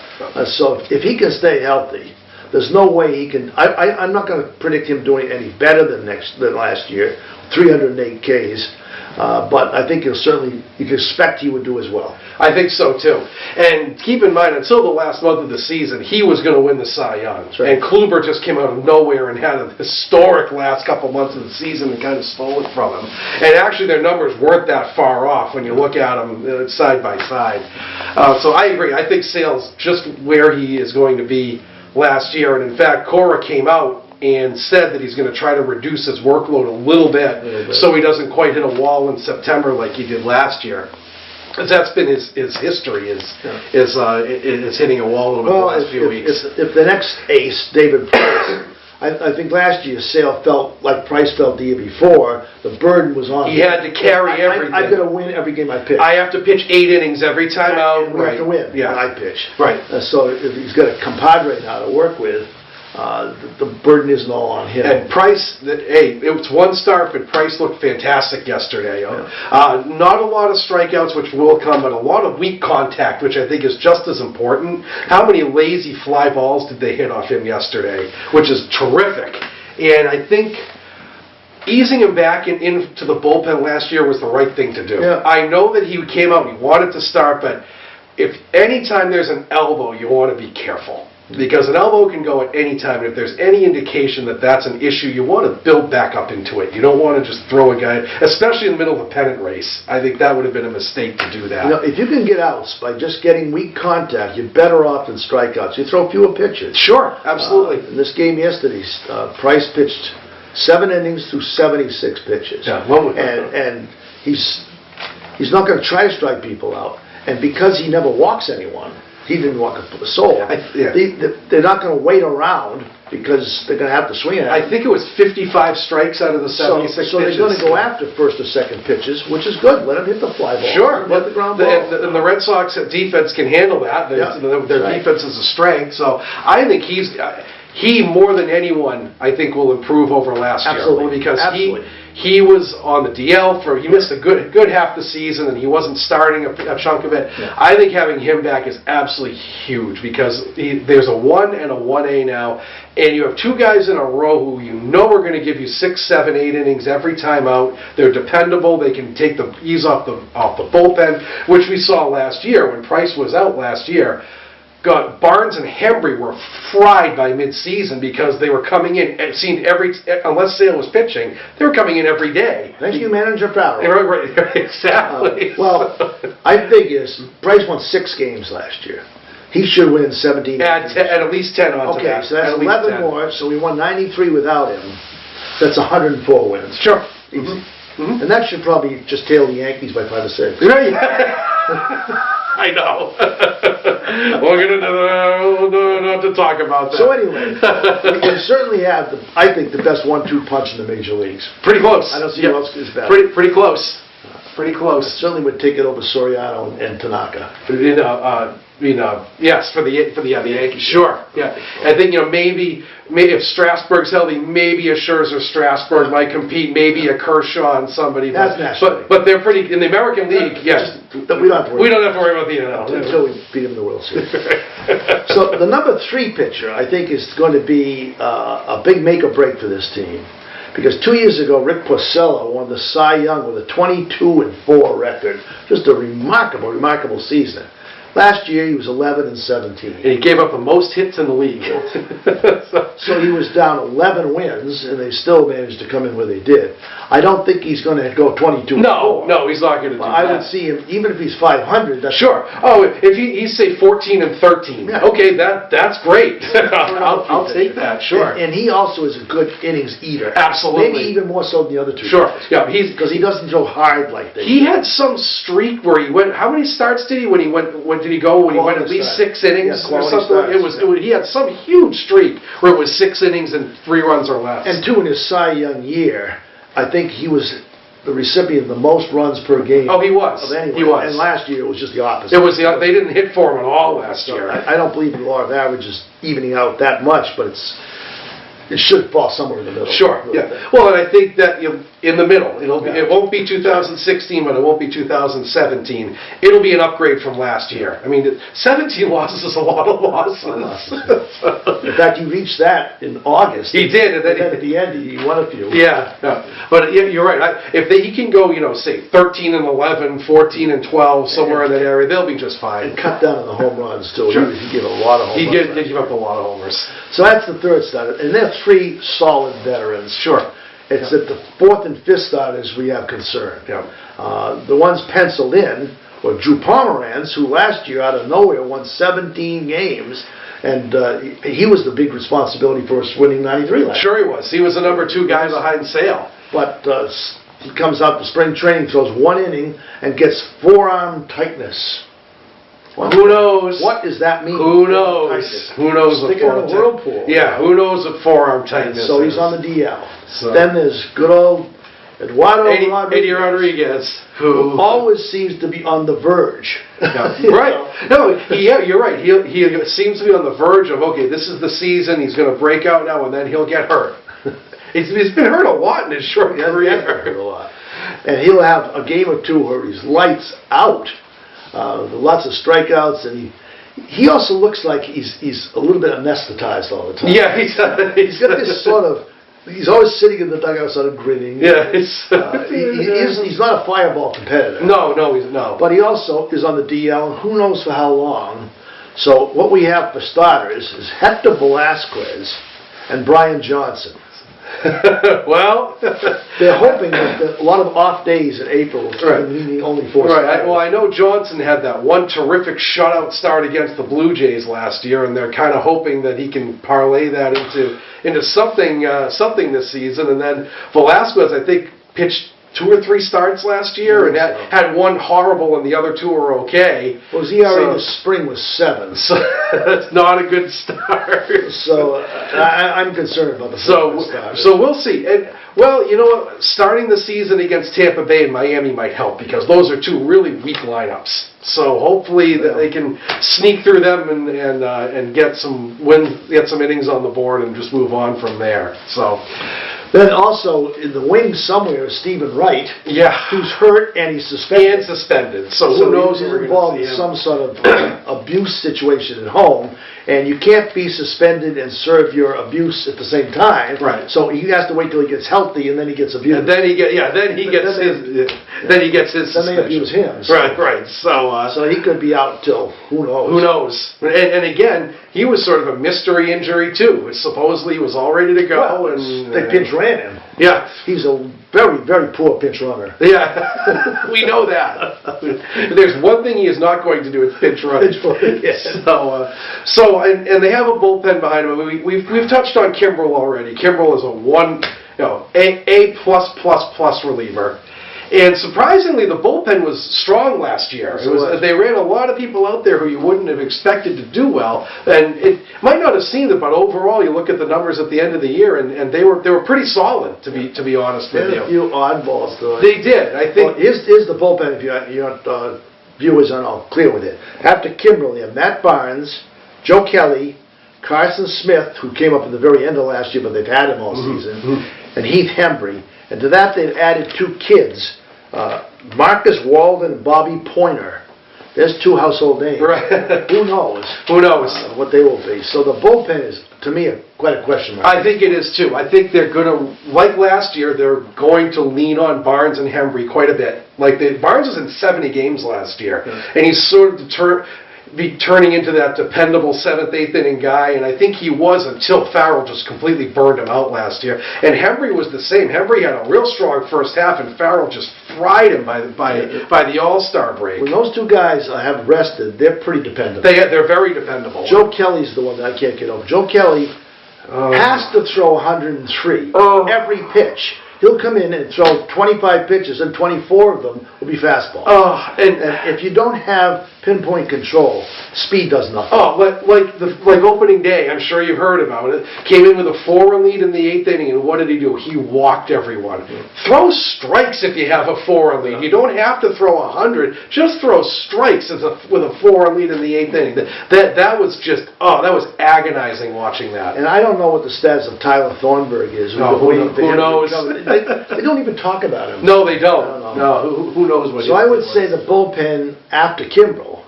So if he can stay healthy, there's no way he can. I'm not going to predict him doing any better than last year, 308 Ks. But I think you can expect he would do as well. I think so too. And keep in mind, until the last month of the season, he was going to win the Cy Young. Right. And Kluber just came out of nowhere and had a historic last couple months of the season and kind of stole it from him. And actually, their numbers weren't that far off when you look at them side by side. So I agree. I think Sale's just where he is going to be last year. And in fact, Cora came out and said that he's going to try to reduce his workload a little bit so he doesn't quite hit a wall in September like he did last year. Because that's been his history, is hitting a wall a little bit the last few weeks. If the next ace, David Price, I think last year Sale felt like Price felt the year before, the burden was on him. He had to carry everything. I've got to win every game I pitch. I have to pitch 8 innings every time out. And we have to win when I pitch. Right. So if he's got a compadre now to work with, the burden isn't all on him. And Price, it was one start, but Price looked fantastic yesterday. Not a lot of strikeouts, which will come, but a lot of weak contact, which I think is just as important. How many lazy fly balls did they hit off him yesterday, which is terrific. And I think easing him back into the bullpen last year was the right thing to do. Yeah. I know that he came out, he wanted to start, but if anytime there's an elbow, you want to be careful. Because an elbow can go at any time, and if there's any indication that that's an issue, you want to build back up into it. You don't want to just throw a guy, especially in the middle of a pennant race. I think that would have been a mistake to do that. If you can get outs by just getting weak contact, you're better off than strikeouts. You throw fewer pitches. Sure, absolutely. In this game yesterday, Price pitched 7 innings through 76 pitches. Yeah, and he's not going to try to strike people out. And because he never walks anyone, he didn't walk a soul. They're not going to wait around because they're going to have to swing at him. I think it was 55 strikes out of the 76 pitches. So they're going to go after first or second pitches, which is good. Let them hit the fly ball. Sure. Let the ground ball. And the Red Sox defense can handle that. Their defense is a strength. So I think he more than anyone, I think, will improve over last year. Absolutely. Because he was on the DL he missed a good half the season, and he wasn't starting a chunk of it. Yeah. I think having him back is absolutely huge because there's a 1 and a 1A now, and you have 2 guys in a row who you know are going to give you 6, 7, 8 innings every time out. They're dependable. They can take the ease off the bullpen, which we saw last year when Price was out last year. Barnes and Hembry were fried by mid-season because they were coming in and unless Sale was pitching, they were coming in every day. Thank you, Manager Farrell. Right, exactly. I think Price won 6 games last year. He should win 17. Add at least 10 on to that. Okay, so that's 11 more. So we won 93 without him. That's 104 wins. Sure. Easy. Mm-hmm. And that should probably just tail the Yankees by 5 or 6. I know. We're going to not to talk about that. So anyway, we certainly have, I think, the best 1-2 punch in the major leagues. Pretty close. I don't see who else is better. Pretty close. Pretty close. I certainly would take it over Soriano and Tanaka. Yes, for the Yankees. Sure. Yeah. I think maybe if Strasburg's healthy, maybe a Scherzer Strasburg might compete. Maybe a Kershaw and somebody. That's national. But they're pretty in the American League. Yes. We don't have to worry about the NL until we beat them in the World Series. So the number 3 pitcher, I think, is going to be a big make or break for this team. Because 2 years ago, Rick Porcello won the Cy Young with a 22-4 record. Just a remarkable, remarkable season. Last year, he was 11-17. And he gave up the most hits in the league. So he was down 11 wins, and they still managed to come in where they did. I don't think he's going to go 22-4. No, he's not going to do that. I would see him, even if he's 500. That's sure. Oh, if he's say 14-13. Yeah. Okay, that's great. I'll take that. Sure. And he also is a good innings eater. Absolutely. Maybe even more so than the other 2. Sure. Guys. Yeah, because he doesn't throw hard like they. He had some streak where he went. How many starts did he when he went? When did he go? When he went at least 6 innings or something? He had some huge streak where it was 6 innings and 3 runs or less. And 2 in his Cy Young year, I think he was the recipient of the most runs per game. Oh, he was. Of anyone. He was. And last year it was just the opposite. They didn't hit for him at all last year. I don't believe the law of averages evening out that much, but it should fall somewhere in the middle. Sure. Yeah. Well, and I think that in the middle, it won't be 2016, but it won't be 2017. It'll be an upgrade from last year. I mean, 17 losses is a lot of losses. In fact, he reached that in August. He did, and then at the end he won a few. Yeah. But you're right. If he can go, say 13-11, 14-12, somewhere in that area, they'll be just fine. And cut down on the home runs too. Sure. He gave a lot of home runs. He did give up a lot of homers. So that's the 3rd starter, and they're 3 solid veterans. Sure. It's at the 4th and 5th starters we have concern. Yeah. The ones penciled in or Drew Pomeranz, who last year out of nowhere won 17 games, and he was the big responsibility for us winning 93 last year. Sure he was. He was the number 2 guy behind Sale. But he comes out to spring training, throws 1 inning, and gets forearm tightness. Who knows? What does that mean? Who knows? Who knows what Stick it in a whirlpool. Yeah, who knows what forearm tightness So is. he's on the DL. So. Then there's good old Eduardo Eddie Rodriguez, who always seems to be on the verge. Right. No, you're right. He seems to be on the verge of, okay, this is the season, he's going to break out now, and then he'll get hurt. He's been hurt a lot in his short career. Hurt a lot. And he'll have a game or two where he's lights out. Lots of strikeouts, and he also looks like he's a little bit anesthetized all the time. Yeah, he's got this sort of. He's always sitting in the dugout, sort of grinning. Yeah, he's not a fireball competitor. No, he's no. But he also is on the DL, and who knows for how long. So what we have for starters is Hector Velasquez and Brian Johnson. Well, they're hoping that a lot of off days in April, meaning only 4 Right. Well, I know Johnson had that one terrific shutout start against the Blue Jays last year, and they're kind of hoping that he can parlay that into something this season. And then Velasquez, I think, pitched 2 or 3 starts last year, and had 1 horrible, and the other 2 were okay. Well, his ERA this spring was 7. So that's not a good start. So I'm concerned about the start. So we'll see. And well, you know what? Starting the season against Tampa Bay and Miami might help, because those are 2 really weak lineups. So hopefully that they can sneak through them and get some innings on the board and just move on from there. So. Then also in the wings somewhere is Stephen Wright. Yeah. Who's hurt and he's suspended. So who knows? He's involved in some sort of abuse situation at home, and you can't be suspended and serve your abuse at the same time. Right. So he has to wait till he gets healthy, and then he gets abused. And then he gets his suspension. Then they abuse him. So. Right. So he could be out till who knows. Who knows? And again, he was sort of a mystery injury too. Supposedly he was all ready to go, and they pinch ran him. Yeah. He's a very, very poor pinch runner. Yeah, we know that. There's one thing he is not going to do, it's pinch running. Yes. And they have a bullpen behind him. We've touched on Kimbrel already. Kimbrel is A+++ reliever. And surprisingly, the bullpen was strong last year. They ran a lot of people out there who you wouldn't have expected to do well. And it might not have seemed it, but overall, you look at the numbers at the end of the year, and they were pretty solid, to be honest with you. A few oddballs, though. They did. I think. Well, here's the bullpen. If your viewers aren't all clear with it. After Kimbrel, you have Matt Barnes, Joe Kelly, Carson Smith, who came up at the very end of last year, but they've had him all season, and Heath Hembry. And to that, they've added 2 kids. Marcus Walden and Bobby Pointer. There's 2 household names. Right. Who knows? Who knows what they will be? So the bullpen is, to me, quite a question mark. I think it is too. I think they're going to, like last year, they're going to lean on Barnes and Hembry quite a bit. Barnes was in 70 games last year, and he's sort of turning into that dependable 7th, 8th inning guy, and I think he was until Farrell just completely burned him out last year. And Hembry was the same. Hembry had a real strong first half, and Farrell just fried him by the All-Star break. When those 2 guys have rested, they're pretty dependable. They're very dependable. Joe Kelly's the one that I can't get over. Joe Kelly has to throw 103 every pitch. He'll come in and throw 25 pitches, and 24 of them will be fastballs. And if you don't have pinpoint control, speed does nothing. Like opening day, I'm sure you've heard about it. Came in with a 4-run lead in the 8th inning, and what did he do? He walked everyone. Throw strikes if you have a 4-run lead. You don't have to throw 100. Just throw strikes with a 4-run lead in the 8th inning. That was just that was agonizing watching that. And I don't know what the status of Tyler Thornburg is. Who knows? They don't even talk about him. No, they don't. No, who knows what? So I would say the bullpen after Kimbrel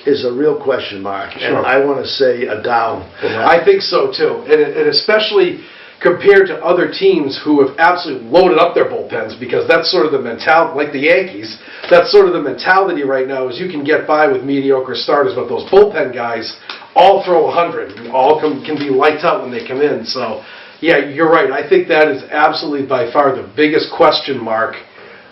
is a real question mark, Sure. and I want to say a down. I think so too, and especially compared to other teams who have absolutely loaded up their bullpens, because that's sort of the mentality, like the Yankees. That's sort of the mentality right now, is you can get by with mediocre starters, but those bullpen guys all throw 100, and all can be lights out when they come in. So. Yeah, you're right. I think that is absolutely by far the biggest question mark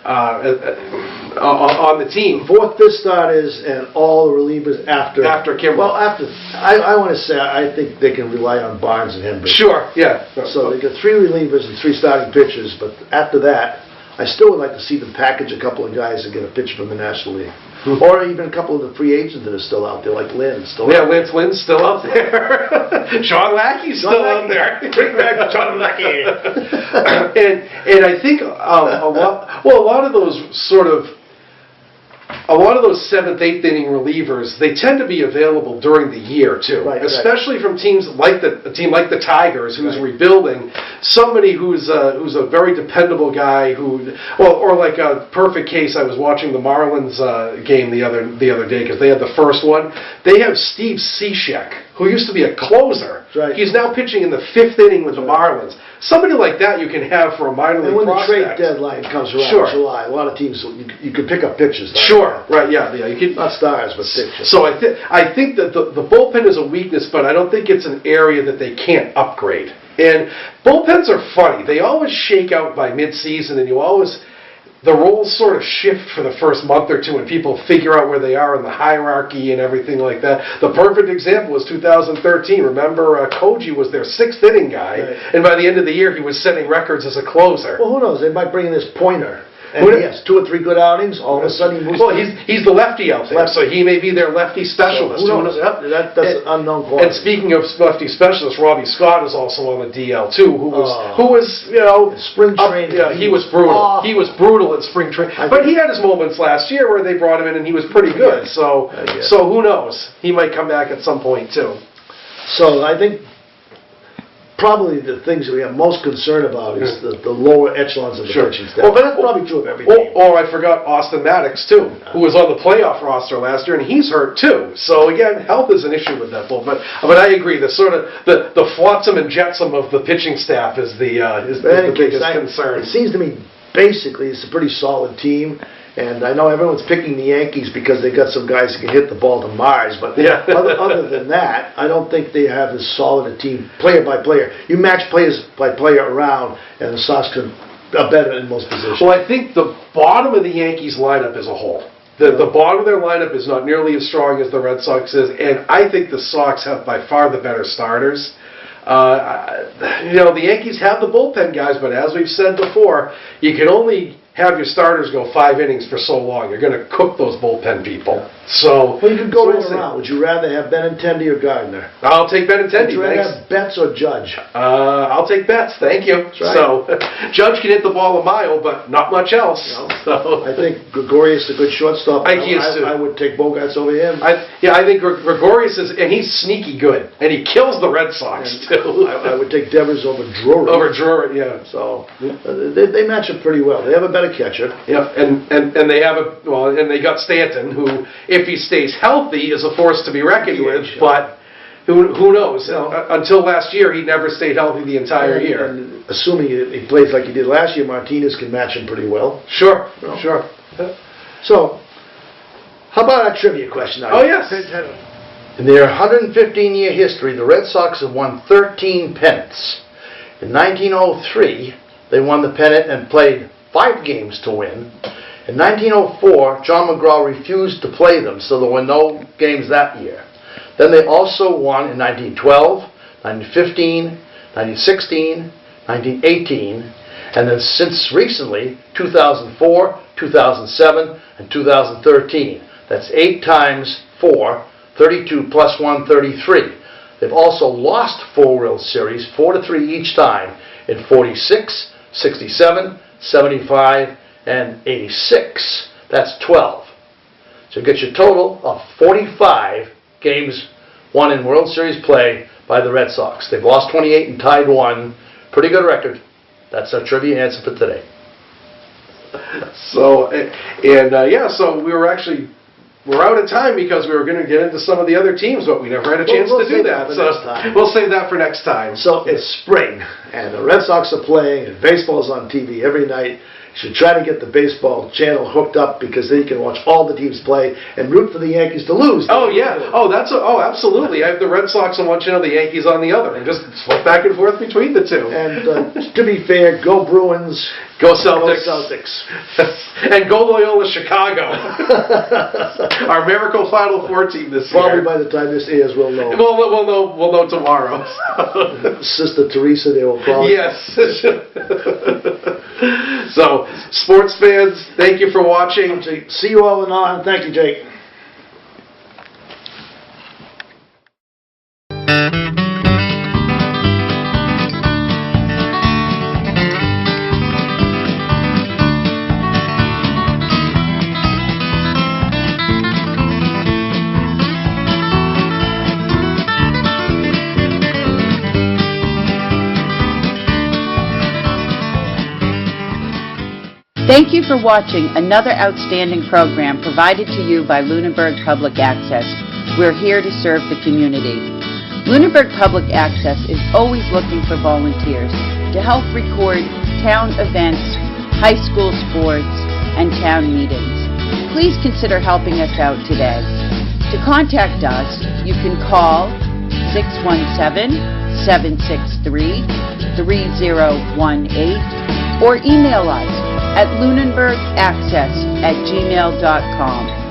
on the team. 4th, 5th starters and all the relievers after. After Kimbrel. Well, after. I want to say I think they can rely on Barnes and Henry. Sure, yeah. So they got 3 relievers and 3 starting pitchers, but after that, I still would like to see them package a couple of guys and get a pitcher from the National League. Or even a couple of the free agents that are still out there, like Lynn's still out there. Lance Lynn's still out there. Sean Lackey's still out there. Bring back Sean Lackey. and I think a lot of those sort of, a lot of those 7th, 8th inning relievers, they tend to be available during the year too, Right, especially from teams like a team like the Tigers, who's rebuilding. Somebody who's a very dependable guy or like a perfect case. I was watching the Marlins game the other day because they had the first one. They have Steve Cishek, who used to be a closer. Right. He's now pitching in the 5th inning with the Marlins. Somebody like that you can have for a minor league And when prospect. the trade deadline comes around Sure. in July, a lot of teams, you could pick up pitchers. Sure, right, yeah. You can, Not stars, but pitchers. so I think that the bullpen is a weakness, but I don't think it's an area that they can't upgrade. And bullpens are funny. They always shake out by mid-season, and the roles sort of shift for the first month or two, and people figure out where they are in the hierarchy and everything like that. The perfect example was 2013. Remember, Koji was their 6th inning guy, Right. and by the end of the year, he was setting records as a closer. Well, who knows? They might bring in this Pointer. And Who- he has 2 or 3 good outings. All of a sudden, he moves. Well, he's the lefty out there, so he may be their lefty specialist. Who knows? That's an unknown quality. And speaking of lefty specialists, Robbie Scott is also on the DL too, who Oh. was Spring training. Yeah, he was brutal. Oh. He was brutal at spring training, but he had his moments last year where they brought him in and he was pretty good. Yes. So Yes. so who knows? He might come back at some point too. So I think probably the things that we are most concerned about is the lower echelons of the Sure. pitching staff. But that's probably true of every team. Or I forgot Austin Maddox too, who was on the playoff roster last year, and he's hurt too. So again, health is an issue with that bull. But I agree, the sort of the flotsam and jetsam of the pitching staff is the biggest concern. It seems to me basically it's a pretty solid team. And I know everyone's picking the Yankees because they got some guys who can hit the ball to Mars, but Yeah. other than that, I don't think they have as solid a team, player by player. You match players by player around, and the Sox are better in most positions. Well, I think the bottom of the Yankees lineup as a whole, the bottom of their lineup is not nearly as strong as the Red Sox is, and I think the Sox have by far the better starters. The Yankees have the bullpen guys, but as we've said before, you can only have your starters go 5 innings for so long. You're going to cook those bullpen people. So, Well, you could go so right we'll see. around. Would you rather have Benintendi or Gardner? I'll take Benintendi, Would you rather thanks. have Betts or Judge? I'll take Betts, thank you. right. So, Judge can hit the ball a mile, but not much else. No. So, I think Gregorius is a good shortstop. I think he is, too. I would take Bogarts over him. I think Gregorius is, and he's sneaky good, and he kills the Red Sox too. I would take Devers over Drury. Over Drury, yeah. So they match up pretty well. They have a better catcher. Yeah, and they have and they got Stanton, who, if he stays healthy, is a force to be reckoned with. Sure. But who knows? Until last year, he never stayed healthy the entire year. And assuming he plays like he did last year, Martinez can match him pretty well. Sure, No. sure. So, how about our trivia question? Oh yes. In their 115-year history, the Red Sox have won 13 pennants. In 1903, they won the pennant and played 5 games to win. In 1904, John McGraw refused to play them, so there were no games that year. Then they also won in 1912, 1915, 1916, 1918, and then since recently, 2004, 2007, and 2013. That's 8 times 4, 32 plus 1, 33. They've also lost 4 World Series, 4-3 each time, in 46, 67, 75, and 86. That's 12. So you get your total of 45 games won in World Series play by the Red Sox. They've lost 28 and tied 1. Pretty good record. That's our trivia answer for today. So so we're out of time because we were going to get into some of the other teams, but we never had a chance We'll to do save that. that for So next time. we'll save that for next time. So it's spring, and the Red Sox are playing, and baseball's on TV every night, should try to get the baseball channel hooked up, because then you can watch all the teams play and root for the Yankees to lose. Oh, yeah. Oh, absolutely. I have the Red Sox on one channel, the Yankees on the other, and just flip back and forth between the two. And to be fair, go Bruins. Go Celtics. Go Celtics. And go Loyola Chicago. Our miracle Final Four team this year. Probably by the time this airs, we'll know. We'll know tomorrow. Sister Teresa, they will call it. Yes. So, sports fans, thank you for watching. See you all in on. Thank you, Jake. Thank you for watching another outstanding program provided to you by Lunenburg Public Access. We're here to serve the community. Lunenburg Public Access is always looking for volunteers to help record town events, high school sports, and town meetings. Please consider helping us out today. To contact us, you can call 617-763-3018 or email us at lunenburgaccess@gmail.com.